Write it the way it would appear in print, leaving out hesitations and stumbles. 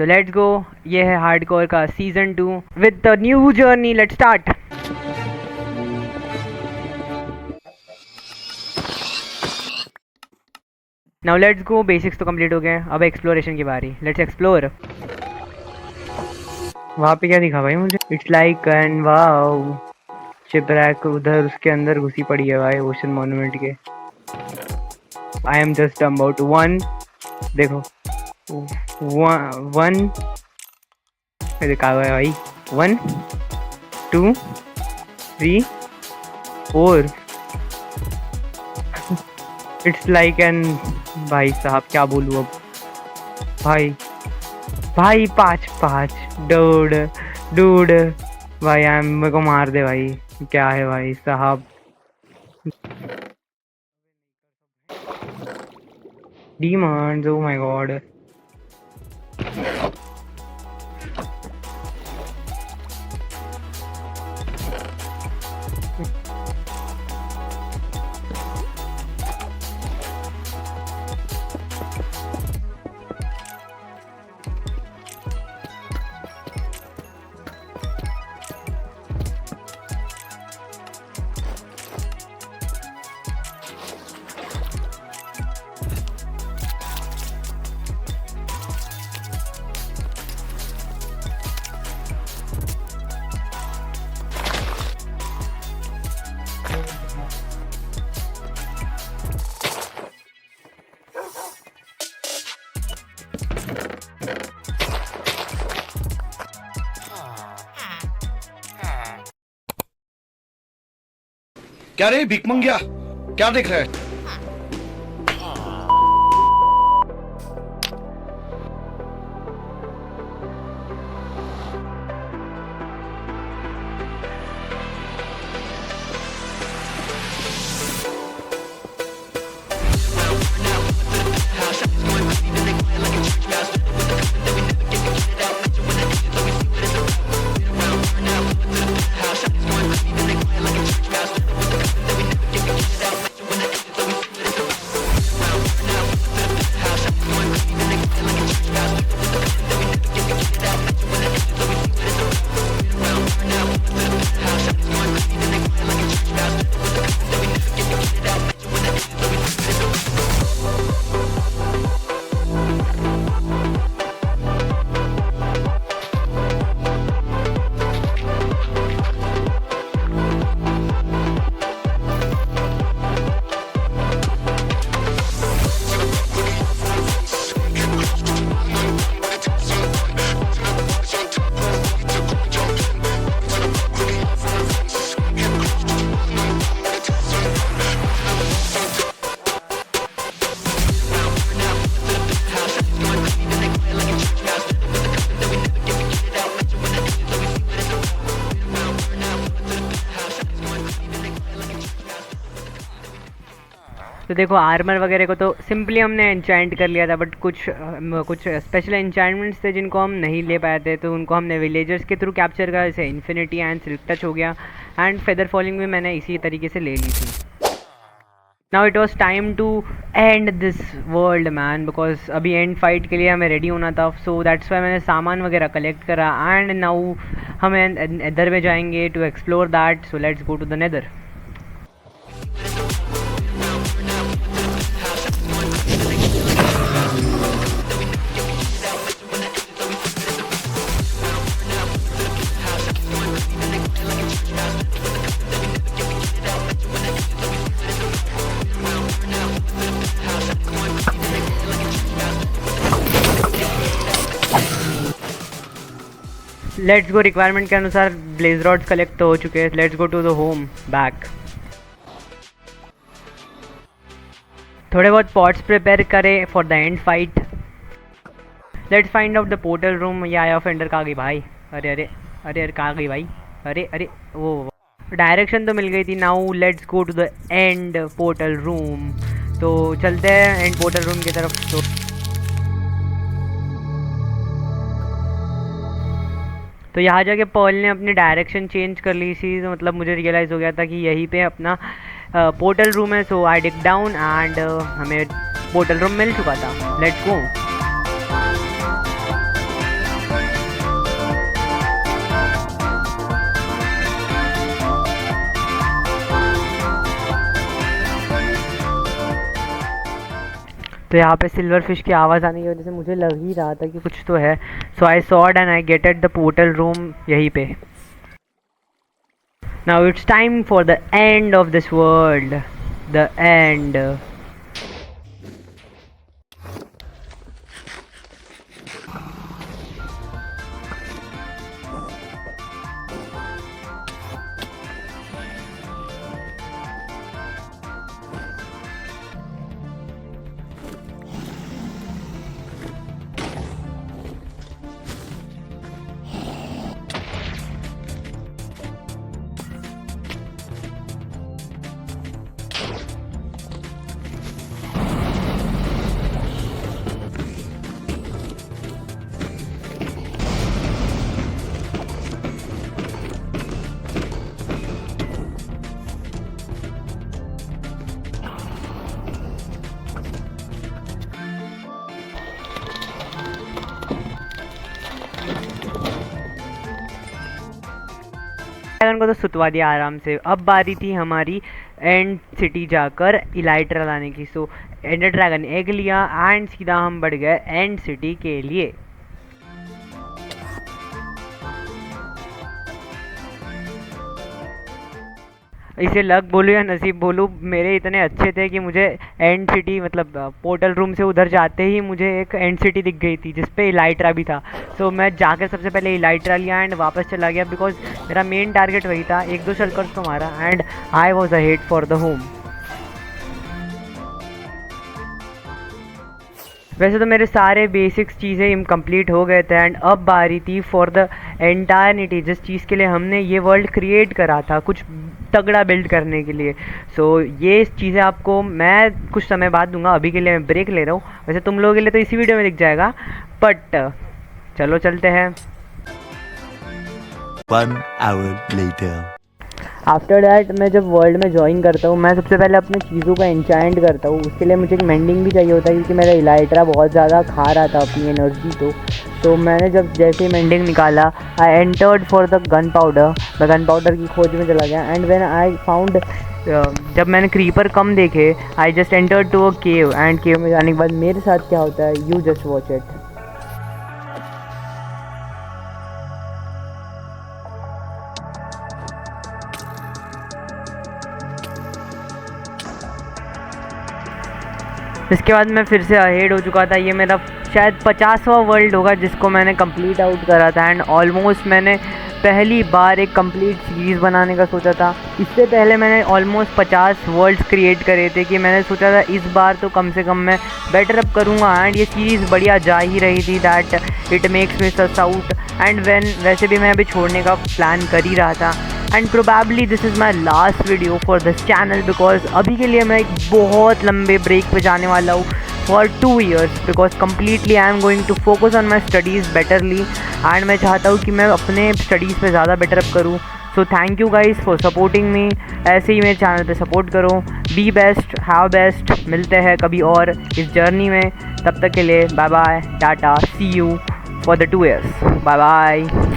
तो let's go, ये है हार्डकोर का season 2 with the new journey. Let's start. Now let's go, basics तो कंप्लीट हो गए, अब एक्सप्लोरेशन की बारी। Let's explore. वहाँ पे क्या दिखा भाई मुझे? इट्स लाइक एंड वाओ, शिपरैक उधर उसके अंदर घुसी पड़ी है भाई, ओशन मॉन्यूमेंट के। I am just about one, देखो वन देखा हुआ है भाई, 1 2 3 4। इट्स लाइक एन, भाई साहब क्या बोलूँ अब भाई। भाई 5 डूड डूड भाई, मेरे को मार दे भाई, क्या है भाई साहब। Demands, oh my God. क्या रे भिक मंगिया, क्या देख रहा है? तो देखो, आर्मर वगैरह को तो सिंपली हमने एन्चेंट कर लिया था, बट कुछ स्पेशल एन्चेंटमेंट्स थे जिनको हम नहीं ले पाए थे, तो उनको हमने विलेजर्स के थ्रू कैप्चर करा, जैसे इन्फिनिटी एंड सिल्क टच हो गया, एंड फेदर फॉलिंग भी मैंने इसी तरीके से ले ली थी। Now it was time to end this world man, because अभी एंड फाइट के लिए हमें रेडी होना था, सो दैट्स वाई मैंने सामान वगैरह कलेक्ट करा, एंड नाउ हमें नेदर में जाएंगे to explore that. So let's go to the nether. Let's go, requirement के अनुसार ब्लेज रॉड्स कलेक्ट तो हो चुके हैं। Let's go to the home back. थोड़े बहुत पॉट्स प्रिपेयर करें for the end fight. Let's find out the portal room. ये आया ऑफेंडर कहाँ गई भाई? अरे अरे अरे अरे कहाँ गई भाई? अरे अरे वो डायरेक्शन तो मिल गई थी। Now let's go to the end portal room. तो चलते हैं एंड पोर्टल रूम की तरफ। तो यहाँ जाके पॉल ने अपनी डायरेक्शन चेंज कर ली थी, तो मतलब मुझे रियलाइज़ हो गया था कि यहीं पे अपना पोर्टल रूम है। So I dig down and हमें पोर्टल रूम मिल चुका था। Let's go. तो यहाँ पे सिल्वर फिश की आवाज़ आने की वजह से मुझे लग ही रहा था कि कुछ तो है. So I sawed and I get at the portal room यहीं पे. Now it's time for the end of this world. The end. Dragon को तो सुतवा दिया आराम से. अब बारी थी हमारी एंड सिटी जाकर इलाइट्रा लाने की. सो एंडर ड्रैगन एग लिया एंड सीधा हम बढ़ गए एंड सिटी के लिए. इसे लक बोलूँ या नसीब बोलूँ, मेरे इतने अच्छे थे कि मुझे एंड सिटी मतलब पोर्टल रूम से उधर जाते ही मुझे एक एंड सिटी दिख गई थी जिसपे इलाइट्रा भी था. सो मैं जाकर सबसे पहले इलाइट्रा लिया एंड वापस चला गया बिकॉज मेरा मेन टारगेट वही था. एक दो शल्कर्स को मारा and I was ahead for the home. वैसे तो मेरे सारे बेसिक्स चीज़ें इनकम्प्लीट हो गए थे एंड अब बारी थी फॉर द एंटायरनिटी जिस चीज़ के लिए हमने ये वर्ल्ड क्रिएट करा था कुछ तगड़ा बिल्ड करने के लिए. सो ये चीज़ें आपको मैं कुछ समय बाद दूंगा. अभी के लिए मैं ब्रेक ले रहा हूँ. वैसे तुम लोगों के लिए तो इसी वीडियो में दिख जाएगा बट चलो चलते हैं. 1 hour later. आफ्टर दैट मैं जब वर्ल्ड में ज्वाइन करता हूँ मैं सबसे पहले अपने चीज़ों का एन्चांट करता हूँ. उसके लिए मुझे एक मेंडिंग भी चाहिए होता है क्योंकि मेरा इलाइट्रा बहुत ज़्यादा खा रहा था अपनी एनर्जी. तो मैंने जब जैसे ही मेंडिंग निकाला I entered for the gun powder. मैं गन पाउडर की खोज में चला गया एंड व्हेन आई फाउंड जब मैंने क्रीपर कम देखे I just entered to a cave and cave में जाने के बाद मेरे साथ क्या होता है यू जस्ट वॉच इट. इसके बाद मैं फिर से अहेड हो चुका था. ये मेरा शायद 50वां वर्ल्ड होगा जिसको मैंने कंप्लीट आउट करा था एंड ऑलमोस्ट मैंने पहली बार एक कंप्लीट सीरीज़ बनाने का सोचा था. इससे पहले मैंने ऑलमोस्ट 50 वर्ल्ड्स क्रिएट करे थे कि मैंने सोचा था इस बार तो कम से कम मैं बेटर अप करूँगा एंड ये सीरीज़ बढ़िया जा ही रही थी. That it makes me sauce out and वैसे भी मैं अभी छोड़ने का प्लान कर ही रहा था and probably this is my last video for this channel because अभी के लिए मैं एक बहुत लंबे ब्रेक पे जाने वाला हूँ for 2 years because completely I am going to focus on my studies betterly and मैं चाहता हूँ कि मैं अपने स्टडीज़ पे ज़्यादा बेटर अप करूँ. So thank you guys for supporting me. ऐसे ही मेरे चैनल पे सपोर्ट करो. B best, have best. मिलते हैं कभी और इस जर्नी में. तब तक के लिए bye bye, tata, see you for the 2 years. Bye bye.